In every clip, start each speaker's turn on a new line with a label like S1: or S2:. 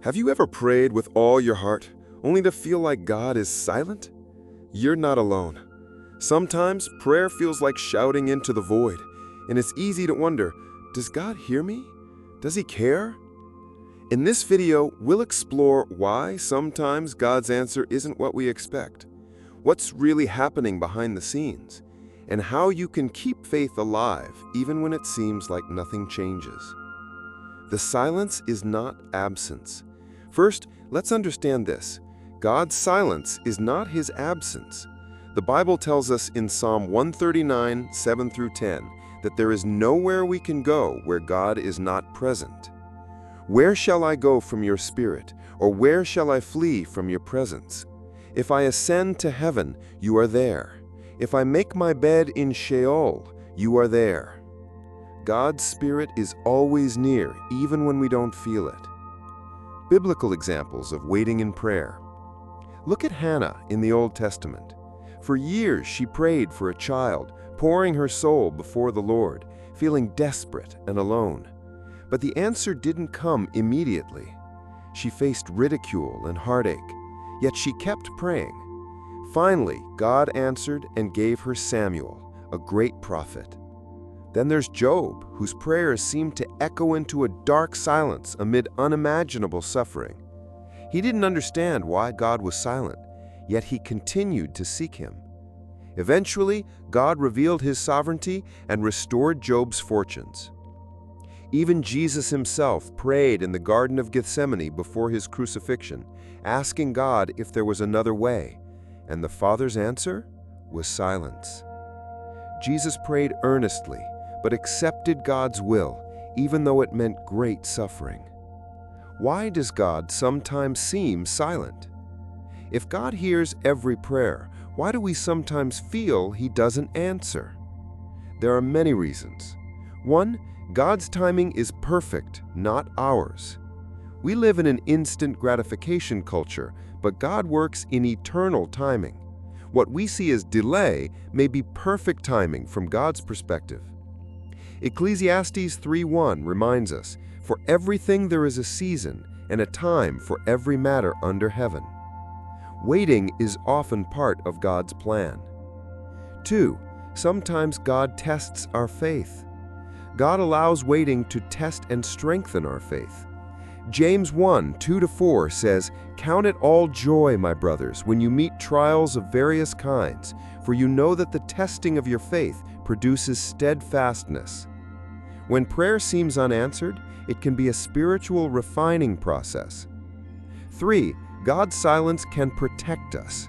S1: Have you ever prayed with all your heart, only to feel like God is silent? You're not alone. Sometimes prayer feels like shouting into the void, and it's easy to wonder, does God hear me? Does He care? In this video, we'll explore why sometimes God's answer isn't what we expect, what's really happening behind the scenes, and how you can keep faith alive even when it seems like nothing changes. The silence is not absence. First, let's understand this. God's silence is not His absence. The Bible tells us in Psalm 139, 7 through 10, that there is nowhere we can go where God is not present. Where shall I go from your spirit, or where shall I flee from your presence? If I ascend to heaven, you are there. If I make my bed in Sheol, you are there. God's Spirit is always near, even when we don't feel it. Biblical examples of waiting in prayer. Look at Hannah in the Old Testament. For years she prayed for a child, pouring her soul before the Lord, feeling desperate and alone. But the answer didn't come immediately. She faced ridicule and heartache, yet she kept praying. Finally, God answered and gave her Samuel, a great prophet. Then there's Job, whose prayers seemed to echo into a dark silence amid unimaginable suffering. He didn't understand why God was silent, yet he continued to seek Him. Eventually, God revealed His sovereignty and restored Job's fortunes. Even Jesus Himself prayed in the Garden of Gethsemane before His crucifixion, asking God if there was another way, and the Father's answer was silence. Jesus prayed earnestly, but accepted God's will, even though it meant great suffering. Why does God sometimes seem silent? If God hears every prayer, why do we sometimes feel He doesn't answer? There are many reasons. One, God's timing is perfect, not ours. We live in an instant gratification culture, but God works in eternal timing. What we see as delay may be perfect timing from God's perspective. Ecclesiastes 3:1 reminds us, "For everything there is a season and a time for every matter under heaven." Waiting is often part of God's plan. 2. Sometimes God tests our faith. God allows waiting to test and strengthen our faith. James 1:2-4 says, "Count it all joy, my brothers, when you meet trials of various kinds, for you know that the testing of your faith produces steadfastness." When prayer seems unanswered, it can be a spiritual refining process. 3. God's silence can protect us.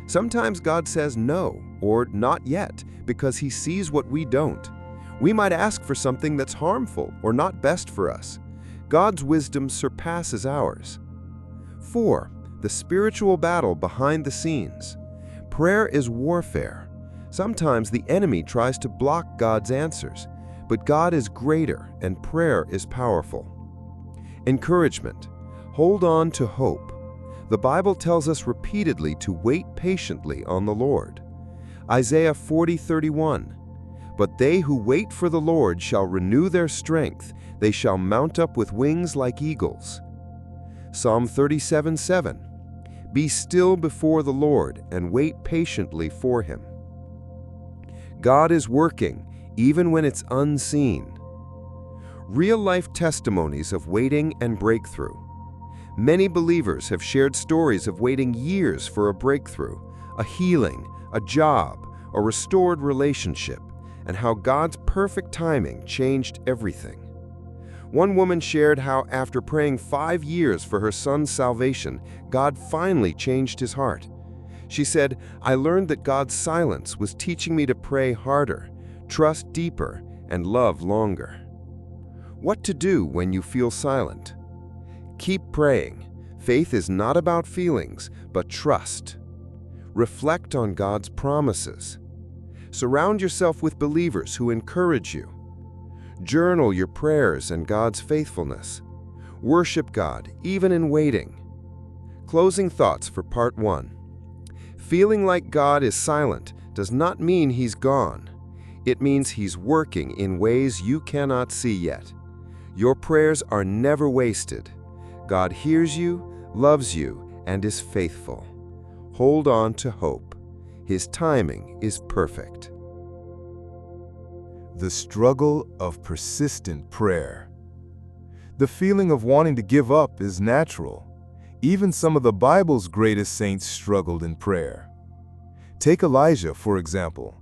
S1: Sometimes God says no, or not yet, because He sees what we don't. We might ask for something that's harmful or not best for us. God's wisdom surpasses ours. 4. The spiritual battle behind the scenes. Prayer is warfare. Sometimes the enemy tries to block God's answers, but God is greater and prayer is powerful. Encouragement. Hold on to hope. The Bible tells us repeatedly to wait patiently on the Lord. Isaiah 40:31. "But they who wait for the Lord shall renew their strength. They shall mount up with wings like eagles." Psalm 37:7. "Be still before the Lord and wait patiently for Him." God is working, even when it's unseen. Real-life testimonies of waiting and breakthrough. Many believers have shared stories of waiting years for a breakthrough, a healing, a job, a restored relationship, and how God's perfect timing changed everything. One woman shared how after praying 5 years for her son's salvation, God finally changed his heart. She said, "I learned that God's silence was teaching me to pray harder, trust deeper, and love longer." What to do when you feel silent? Keep praying. Faith is not about feelings, but trust. Reflect on God's promises. Surround yourself with believers who encourage you. Journal your prayers and God's faithfulness. Worship God, even in waiting. Closing thoughts for part 1. Feeling like God is silent does not mean He's gone. It means He's working in ways you cannot see yet. Your prayers are never wasted. God hears you, loves you, and is faithful. Hold on to hope. His timing is perfect.
S2: The struggle of persistent prayer. The feeling of wanting to give up is natural. Even some of the Bible's greatest saints struggled in prayer. Take Elijah, for example.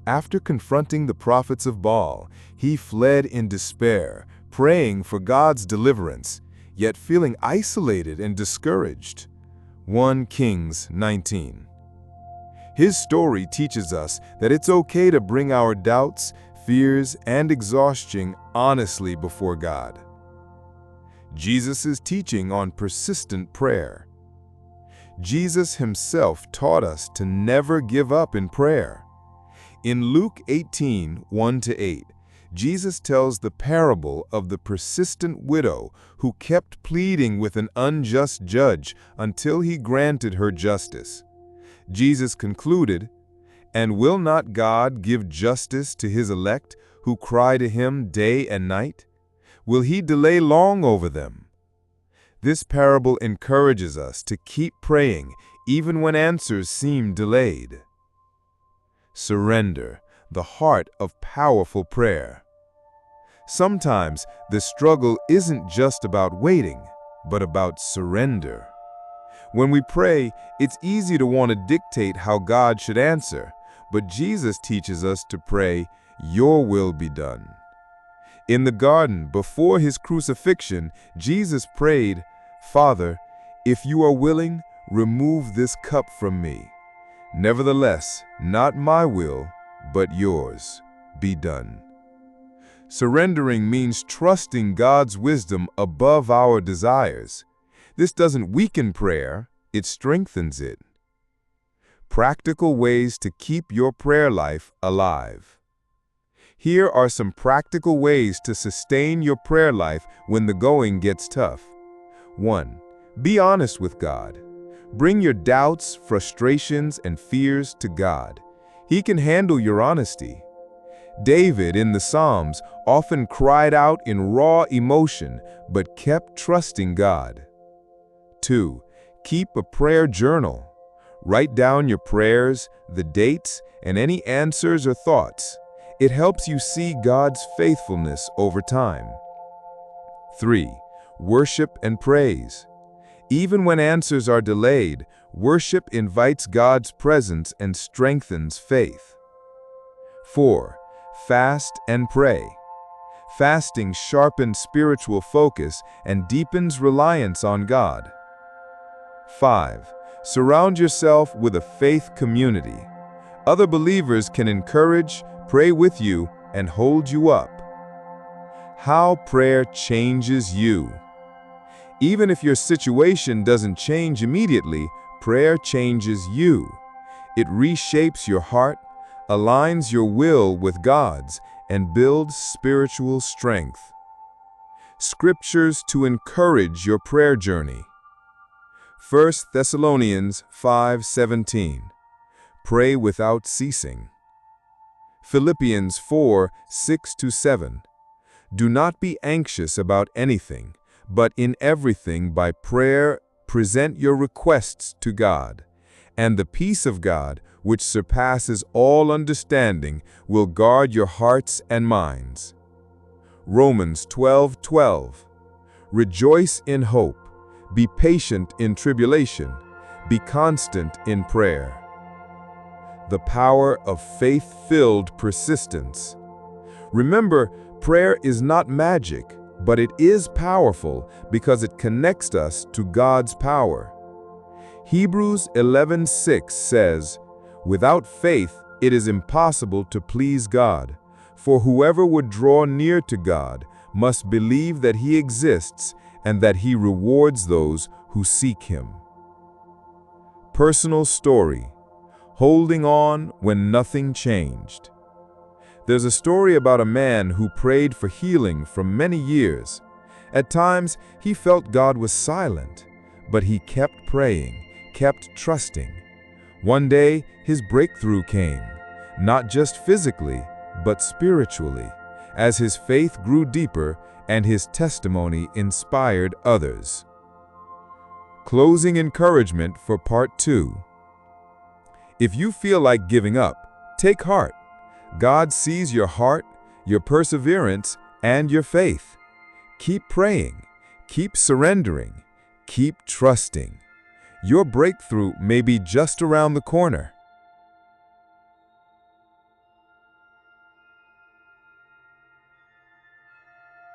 S2: After confronting the prophets of Baal, he fled in despair, praying for God's deliverance, yet feeling isolated and discouraged. 1 Kings 19. His story teaches us that it's okay to bring our doubts, fears, and exhaustion honestly before God. Jesus' teaching on persistent prayer. Jesus himself taught us to never give up in prayer. In Luke 18, 1-8, Jesus tells the parable of the persistent widow who kept pleading with an unjust judge until he granted her justice. Jesus concluded, "And will not God give justice to his elect who cry to him day and night? Will he delay long over them?" This parable encourages us to keep praying even when answers seem delayed. Surrender, the heart of powerful prayer. Sometimes the struggle isn't just about waiting, but about surrender. When we pray, it's easy to want to dictate how God should answer, but Jesus teaches us to pray, "Your will be done." In the garden, before his crucifixion, Jesus prayed, "Father, if you are willing, remove this cup from me. Nevertheless, not my will, but yours, be done." Surrendering means trusting God's wisdom above our desires. This doesn't weaken prayer, it strengthens it. Practical ways to keep your prayer life alive. Here are some practical ways to sustain your prayer life when the going gets tough. 1. Be honest with God. Bring your doubts, frustrations, and fears to God. He can handle your honesty. David in the Psalms often cried out in raw emotion, but kept trusting God. 2. Keep a prayer journal. Write down your prayers, the dates, and any answers or thoughts. It helps you see God's faithfulness over time. 3. Worship and praise. Even when answers are delayed, worship invites God's presence and strengthens faith. 4. Fast and pray. Fasting sharpens spiritual focus and deepens reliance on God. 5. Surround yourself with a faith community. Other believers can encourage, pray with you, and hold you up. How prayer changes you. Even if your situation doesn't change immediately, prayer changes you. It reshapes your heart, aligns your will with God's, and builds spiritual strength. Scriptures to encourage your prayer journey. 1 Thessalonians 5:17. Pray without ceasing. Philippians 4:6-7. Do not be anxious about anything, but in everything by prayer present your requests to God, and the peace of God, which surpasses all understanding, will guard your hearts and minds. Romans 12:12. Rejoice in hope, be patient in tribulation, be constant in prayer. The power of faith-filled persistence. Remember, prayer is not magic, but it is powerful because it connects us to God's power. Hebrews 11:6 says, "Without faith it is impossible to please God, for whoever would draw near to God must believe that He exists and that He rewards those who seek Him." Personal story. Holding on when nothing changed. There's a story about a man who prayed for healing for many years. At times, he felt God was silent, but he kept praying, kept trusting. One day, his breakthrough came, not just physically, but spiritually, as his faith grew deeper and his testimony inspired others. Closing encouragement for part 2. If you feel like giving up, take heart. God sees your heart, your perseverance, and your faith. Keep praying, keep surrendering, keep trusting. Your breakthrough may be just around the corner.